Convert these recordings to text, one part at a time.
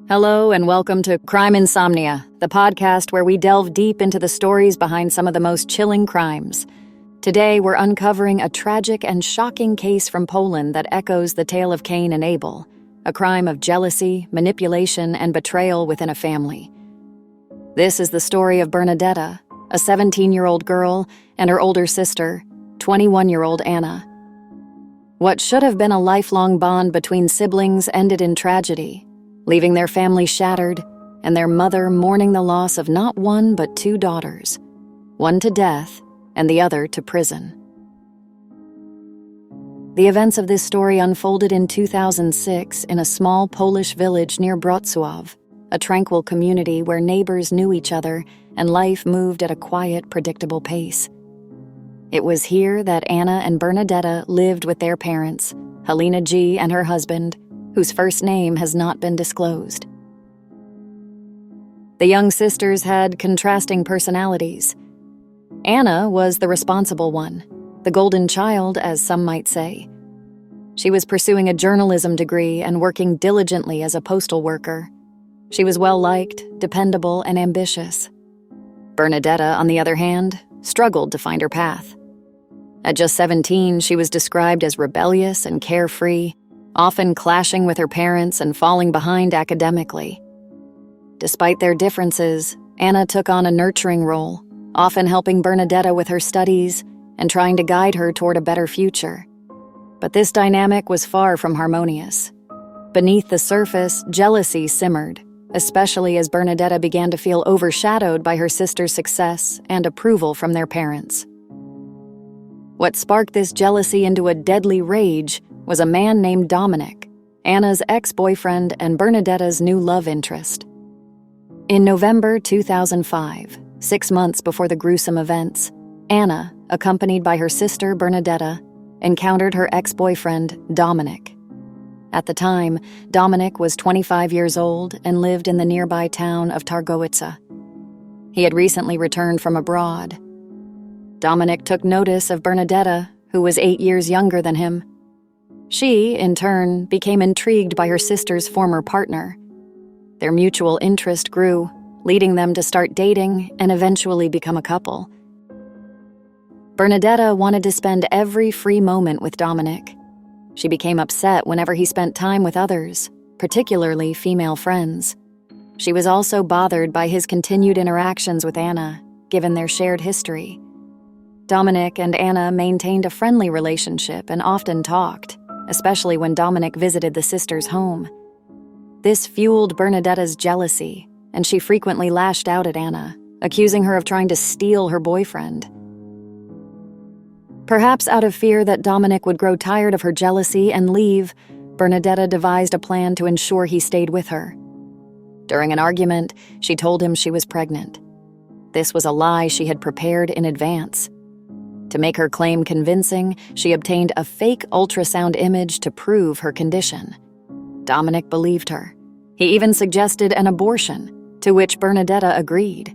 Hello and welcome to Crime Insomnia, the podcast where we delve deep into the stories behind some of the most chilling crimes. Today, we're uncovering a tragic and shocking case from Poland that echoes the tale of Cain and Abel, a crime of jealousy, manipulation, and betrayal within a family. This is the story of Bernadetta, a 17-year-old girl, and her older sister, 21-year-old Anna. What should have been a lifelong bond between siblings ended in tragedy, leaving their family shattered and their mother mourning the loss of not one but two daughters, one to death and the other to prison. The events of this story unfolded in 2006 in a small Polish village near Wrocław, a tranquil community where neighbors knew each other and life moved at a quiet, predictable pace. It was here that Anna and Bernadetta lived with their parents, Halina G. and her husband, whose first name has not been disclosed. The young sisters had contrasting personalities. Anna was the responsible one, the golden child, as some might say. She was pursuing a journalism degree and working diligently as a postal worker. She was well-liked, dependable, and ambitious. Bernadetta, on the other hand, struggled to find her path. At just 17, she was described as rebellious and carefree, often clashing with her parents and falling behind academically. Despite their differences, Anna took on a nurturing role, often helping Bernadetta with her studies and trying to guide her toward a better future. But this dynamic was far from harmonious. Beneath the surface, jealousy simmered, especially as Bernadetta began to feel overshadowed by her sister's success and approval from their parents. What sparked this jealousy into a deadly rage was a man named Dominic, Anna's ex-boyfriend and Bernadetta's new love interest. In November 2005, 6 months before the gruesome events, Anna, accompanied by her sister Bernadetta, encountered her ex-boyfriend, Dominic. At the time, Dominic was 25 years old and lived in the nearby town of Targowica. He had recently returned from abroad. Dominic took notice of Bernadetta, who was 8 years younger than him. She, in turn, became intrigued by her sister's former partner. Their mutual interest grew, leading them to start dating and eventually become a couple. Bernadetta wanted to spend every free moment with Dominic. She became upset whenever he spent time with others, particularly female friends. She was also bothered by his continued interactions with Anna, given their shared history. Dominic and Anna maintained a friendly relationship and often talked, especially when Dominic visited the sisters' home. This fueled Bernadetta's jealousy, and she frequently lashed out at Anna, accusing her of trying to steal her boyfriend. Perhaps out of fear that Dominic would grow tired of her jealousy and leave, Bernadetta devised a plan to ensure he stayed with her. During an argument, she told him she was pregnant. This was a lie she had prepared in advance. To make her claim convincing, she obtained a fake ultrasound image to prove her condition. Dominic believed her. He even suggested an abortion, to which Bernadetta agreed.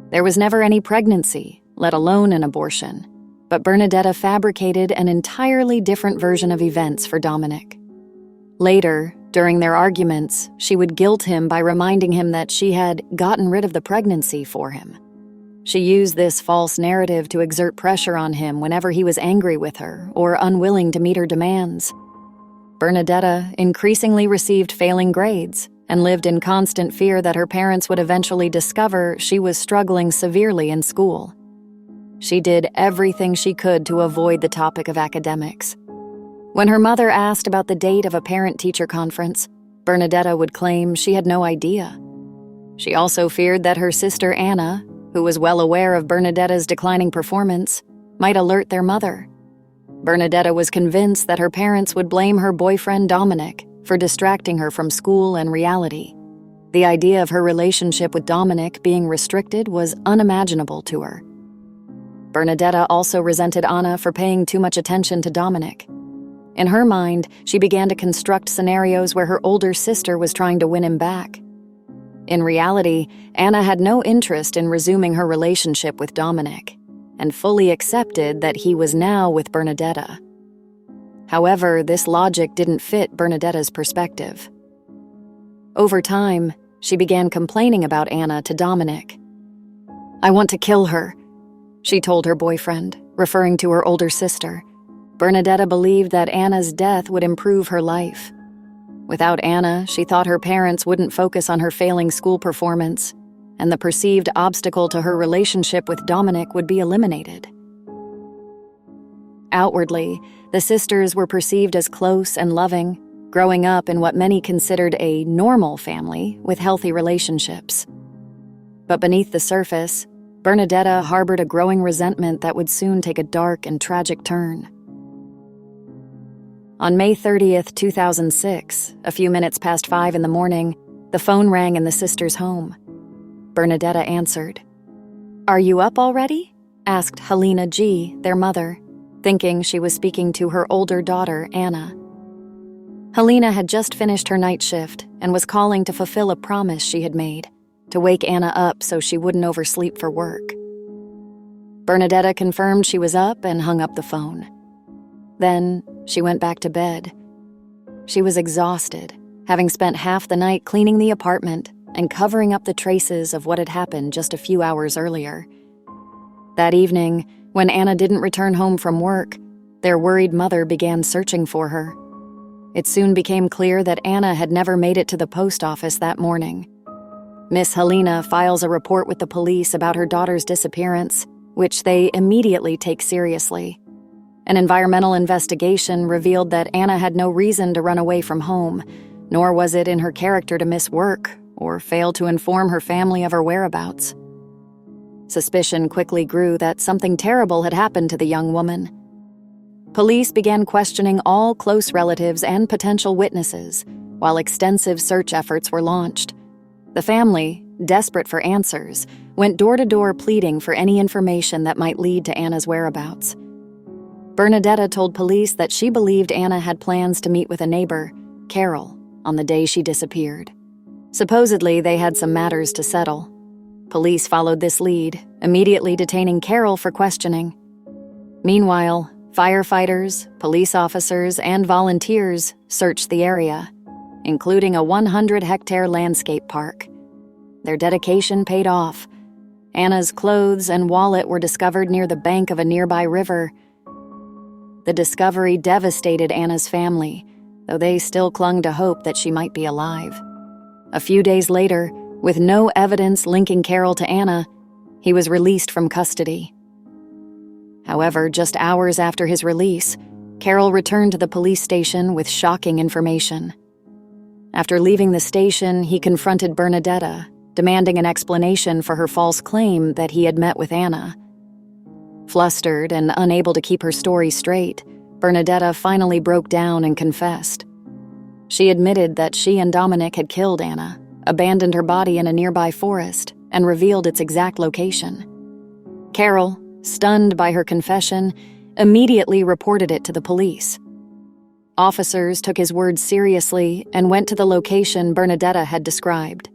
There was never any pregnancy, let alone an abortion, but Bernadetta fabricated an entirely different version of events for Dominic. Later, during their arguments, she would guilt him by reminding him that she had gotten rid of the pregnancy for him. She used this false narrative to exert pressure on him whenever he was angry with her or unwilling to meet her demands. Bernadetta increasingly received failing grades and lived in constant fear that her parents would eventually discover she was struggling severely in school. She did everything she could to avoid the topic of academics. When her mother asked about the date of a parent-teacher conference, Bernadetta would claim she had no idea. She also feared that her sister Anna, who was well aware of Bernadetta's declining performance, might alert their mother. Bernadetta was convinced that her parents would blame her boyfriend Dominic for distracting her from school and reality. The idea of her relationship with Dominic being restricted was unimaginable to her. Bernadetta also resented Anna for paying too much attention to Dominic. In her mind, she began to construct scenarios where her older sister was trying to win him back. In reality, Anna had no interest in resuming her relationship with Dominic, and fully accepted that he was now with Bernadetta. However, this logic didn't fit Bernadetta's perspective. Over time, she began complaining about Anna to Dominic. "I want to kill her," she told her boyfriend, referring to her older sister. Bernadetta believed that Anna's death would improve her life. Without Anna, she thought her parents wouldn't focus on her failing school performance, and the perceived obstacle to her relationship with Dominic would be eliminated. Outwardly, the sisters were perceived as close and loving, growing up in what many considered a normal family with healthy relationships. But beneath the surface, Bernadetta harbored a growing resentment that would soon take a dark and tragic turn. On May 30th, 2006, a few minutes past 5 in the morning, the phone rang in the sisters' home. Bernadetta answered. "Are you up already?" asked Helena G., their mother, thinking she was speaking to her older daughter, Anna. Helena had just finished her night shift and was calling to fulfill a promise she had made, to wake Anna up so she wouldn't oversleep for work. Bernadetta confirmed she was up and hung up the phone. Then she went back to bed. She was exhausted, having spent half the night cleaning the apartment and covering up the traces of what had happened just a few hours earlier. That evening, when Anna didn't return home from work, their worried mother began searching for her. It soon became clear that Anna had never made it to the post office that morning. Miss Helena files a report with the police about her daughter's disappearance, which they immediately take seriously. An environmental investigation revealed that Anna had no reason to run away from home, nor was it in her character to miss work or fail to inform her family of her whereabouts. Suspicion quickly grew that something terrible had happened to the young woman. Police began questioning all close relatives and potential witnesses, while extensive search efforts were launched. The family, desperate for answers, went door to door pleading for any information that might lead to Anna's whereabouts. Bernadetta told police that she believed Anna had plans to meet with a neighbor, Carol, on the day she disappeared. Supposedly, they had some matters to settle. Police followed this lead, immediately detaining Carol for questioning. Meanwhile, firefighters, police officers, and volunteers searched the area, including a 100-hectare landscape park. Their dedication paid off. Anna's clothes and wallet were discovered near the bank of a nearby river. The discovery devastated Anna's family, though they still clung to hope that she might be alive. A few days later, with no evidence linking Carol to Anna, he was released from custody. However, just hours after his release, Carol returned to the police station with shocking information. After leaving the station, he confronted Bernadetta, demanding an explanation for her false claim that he had met with Anna. Flustered and unable to keep her story straight, Bernadetta finally broke down and confessed. She admitted that she and Dominic had killed Anna, abandoned her body in a nearby forest, and revealed its exact location. Carol, stunned by her confession, immediately reported it to the police. Officers took his words seriously and went to the location Bernadetta had described.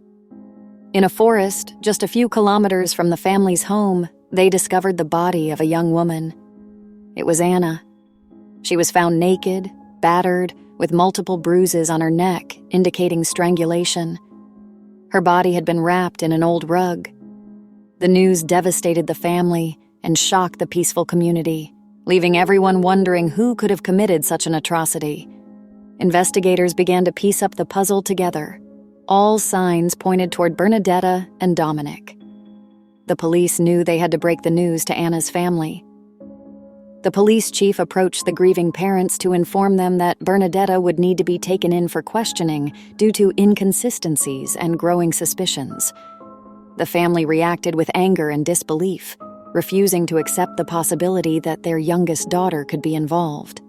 In a forest just a few kilometers from the family's home, they discovered the body of a young woman. It was Anna. She was found naked, battered, with multiple bruises on her neck, indicating strangulation. Her body had been wrapped in an old rug. The news devastated the family and shocked the peaceful community, leaving everyone wondering who could have committed such an atrocity. Investigators began to piece up the puzzle together. All signs pointed toward Bernadetta and Dominic. The police knew they had to break the news to Anna's family. The police chief approached the grieving parents to inform them that Bernadetta would need to be taken in for questioning due to inconsistencies and growing suspicions. The family reacted with anger and disbelief, refusing to accept the possibility that their youngest daughter could be involved.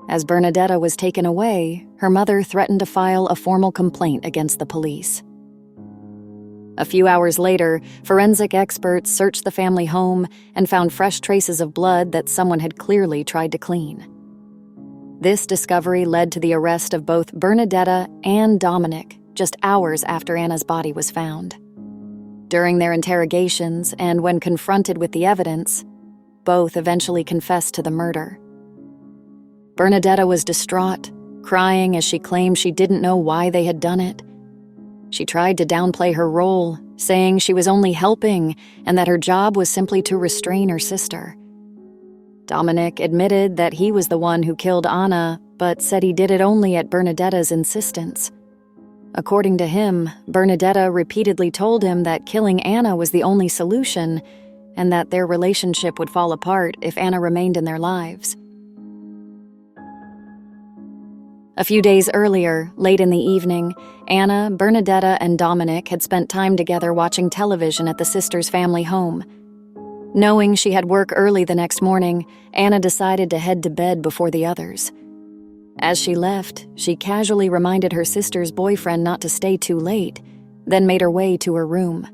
As Bernadetta was taken away, her mother threatened to file a formal complaint against the police. A few hours later, forensic experts searched the family home and found fresh traces of blood that someone had clearly tried to clean. This discovery led to the arrest of both Bernadetta and Dominic just hours after Anna's body was found. During their interrogations and when confronted with the evidence, both eventually confessed to the murder. Bernadetta was distraught, crying as she claimed she didn't know why they had done it. She tried to downplay her role, saying she was only helping and that her job was simply to restrain her sister. Dominic admitted that he was the one who killed Anna, but said he did it only at Bernadetta's insistence. According to him, Bernadetta repeatedly told him that killing Anna was the only solution and that their relationship would fall apart if Anna remained in their lives. A few days earlier, late in the evening, Anna, Bernadetta, and Dominic had spent time together watching television at the sisters' family home. Knowing she had work early the next morning, Anna decided to head to bed before the others. As she left, she casually reminded her sister's boyfriend not to stay too late, then made her way to her room.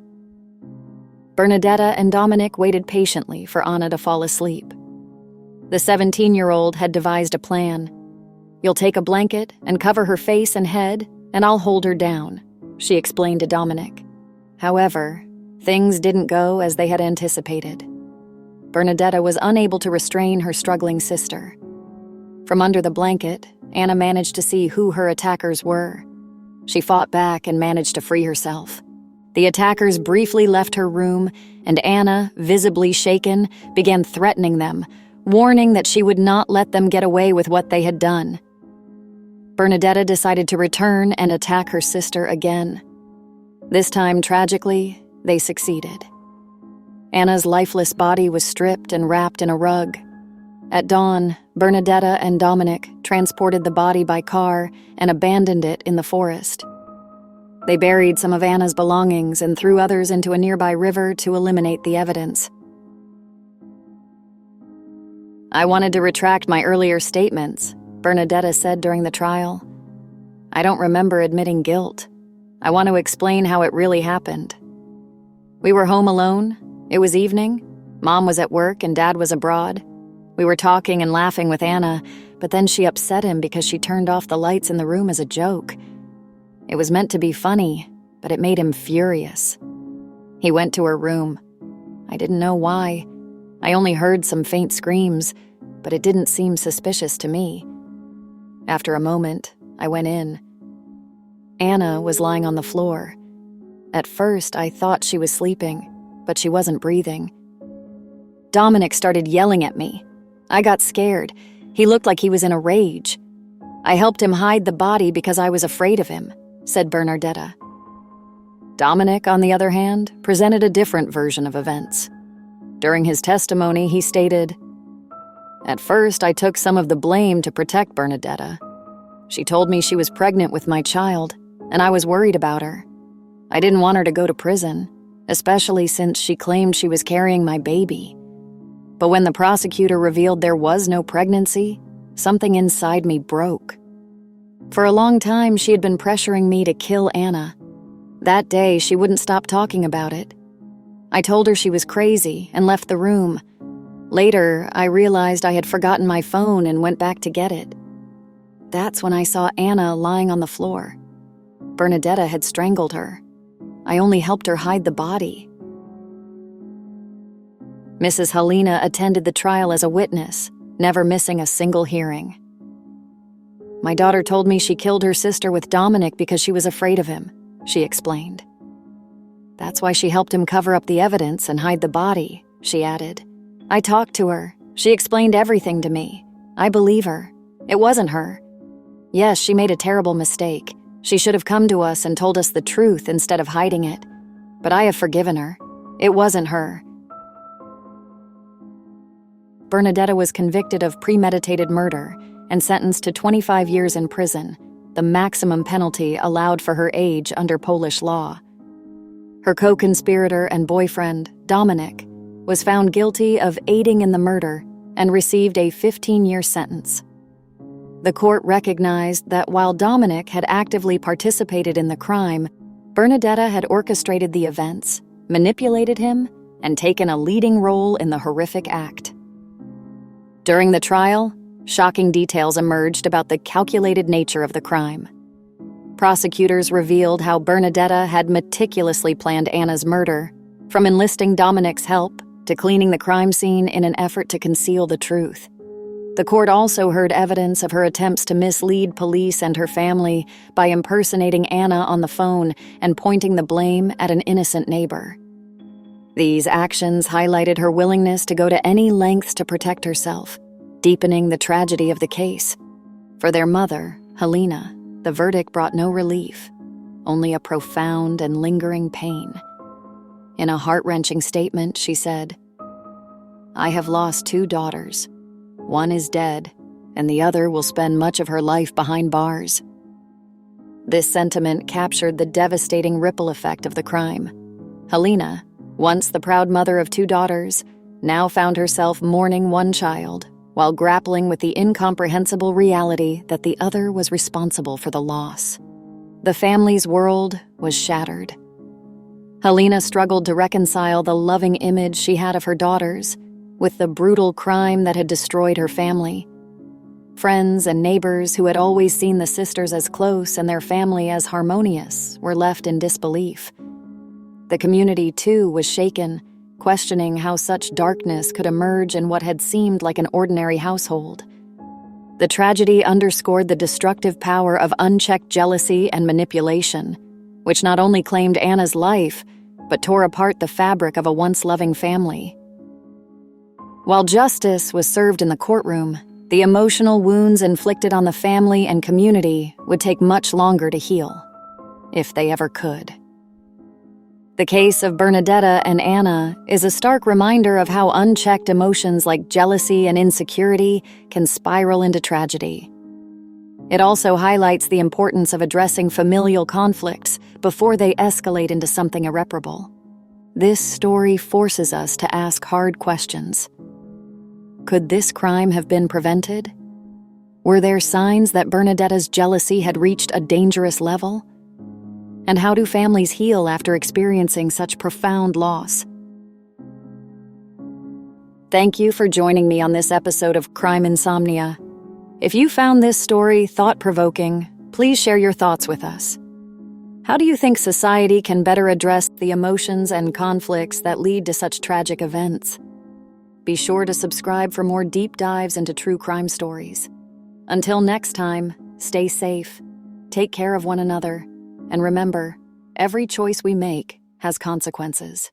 Bernadetta and Dominic waited patiently for Anna to fall asleep. The 17-year-old had devised a plan. "You'll take a blanket and cover her face and head, and I'll hold her down," she explained to Dominic. However, things didn't go as they had anticipated. Bernadetta was unable to restrain her struggling sister. From under the blanket, Anna managed to see who her attackers were. She fought back and managed to free herself. The attackers briefly left her room, and Anna, visibly shaken, began threatening them, warning that she would not let them get away with what they had done. Bernadetta decided to return and attack her sister again. This time, tragically, they succeeded. Anna's lifeless body was stripped and wrapped in a rug. At dawn, Bernadetta and Dominic transported the body by car and abandoned it in the forest. They buried some of Anna's belongings and threw others into a nearby river to eliminate the evidence. "I wanted to retract my earlier statements," Bernadetta said during the trial. "I don't remember admitting guilt. I want to explain how it really happened. We were home alone. It was evening. Mom was at work and Dad was abroad. We were talking and laughing with Anna, but then she upset him because she turned off the lights in the room as a joke. It was meant to be funny, but it made him furious. He went to her room. I didn't know why. I only heard some faint screams, but it didn't seem suspicious to me. After a moment, I went in. Anna was lying on the floor. At first, I thought she was sleeping, but she wasn't breathing. Dominic started yelling at me. I got scared. He looked like he was in a rage. I helped him hide the body because I was afraid of him," said Bernadetta. Dominic, on the other hand, presented a different version of events. During his testimony, he stated, "At first, I took some of the blame to protect Bernadetta. She told me she was pregnant with my child, and I was worried about her. I didn't want her to go to prison, especially since she claimed she was carrying my baby. But when the prosecutor revealed there was no pregnancy, something inside me broke. For a long time, she had been pressuring me to kill Anna. That day, she wouldn't stop talking about it. I told her she was crazy and left the room. Later, I realized I had forgotten my phone and went back to get it. That's when I saw Anna lying on the floor. Bernadetta had strangled her. I only helped her hide the body." Mrs. Helena attended the trial as a witness, never missing a single hearing. "My daughter told me she killed her sister with Dominic because she was afraid of him," she explained. "That's why she helped him cover up the evidence and hide the body," she added. "I talked to her. She explained everything to me. I believe her. It wasn't her. Yes, she made a terrible mistake. She should have come to us and told us the truth instead of hiding it. But I have forgiven her. It wasn't her." Bernadetta was convicted of premeditated murder and sentenced to 25 years in prison, the maximum penalty allowed for her age under Polish law. Her co-conspirator and boyfriend, Dominic, was found guilty of aiding in the murder and received a 15-year sentence. The court recognized that while Dominic had actively participated in the crime, Bernadetta had orchestrated the events, manipulated him, and taken a leading role in the horrific act. During the trial, shocking details emerged about the calculated nature of the crime. Prosecutors revealed how Bernadetta had meticulously planned Anna's murder, from enlisting Dominic's help to cleaning the crime scene in an effort to conceal the truth. The court also heard evidence of her attempts to mislead police and her family by impersonating Anna on the phone and pointing the blame at an innocent neighbor. These actions highlighted her willingness to go to any lengths to protect herself, deepening the tragedy of the case. For their mother, Helena, the verdict brought no relief, only a profound and lingering pain. In a heart-wrenching statement, she said, "I have lost 2 daughters. One is dead, and the other will spend much of her life behind bars." This sentiment captured the devastating ripple effect of the crime. Helena, once the proud mother of 2 daughters, now found herself mourning one child while grappling with the incomprehensible reality that the other was responsible for the loss. The family's world was shattered. Helena struggled to reconcile the loving image she had of her daughters with the brutal crime that had destroyed her family. Friends and neighbors who had always seen the sisters as close and their family as harmonious were left in disbelief. The community, too, was shaken, questioning how such darkness could emerge in what had seemed like an ordinary household. The tragedy underscored the destructive power of unchecked jealousy and manipulation, which not only claimed Anna's life, but tore apart the fabric of a once loving family. While justice was served in the courtroom, the emotional wounds inflicted on the family and community would take much longer to heal, if they ever could. The case of Bernadetta and Anna is a stark reminder of how unchecked emotions like jealousy and insecurity can spiral into tragedy. It also highlights the importance of addressing familial conflicts before they escalate into something irreparable. This story forces us to ask hard questions. Could this crime have been prevented? Were there signs that Bernadetta's jealousy had reached a dangerous level? And how do families heal after experiencing such profound loss? Thank you for joining me on this episode of Crime Insomnia. If you found this story thought-provoking, please share your thoughts with us. How do you think society can better address the emotions and conflicts that lead to such tragic events? Be sure to subscribe for more deep dives into true crime stories. Until next time, stay safe, take care of one another, and remember, every choice we make has consequences.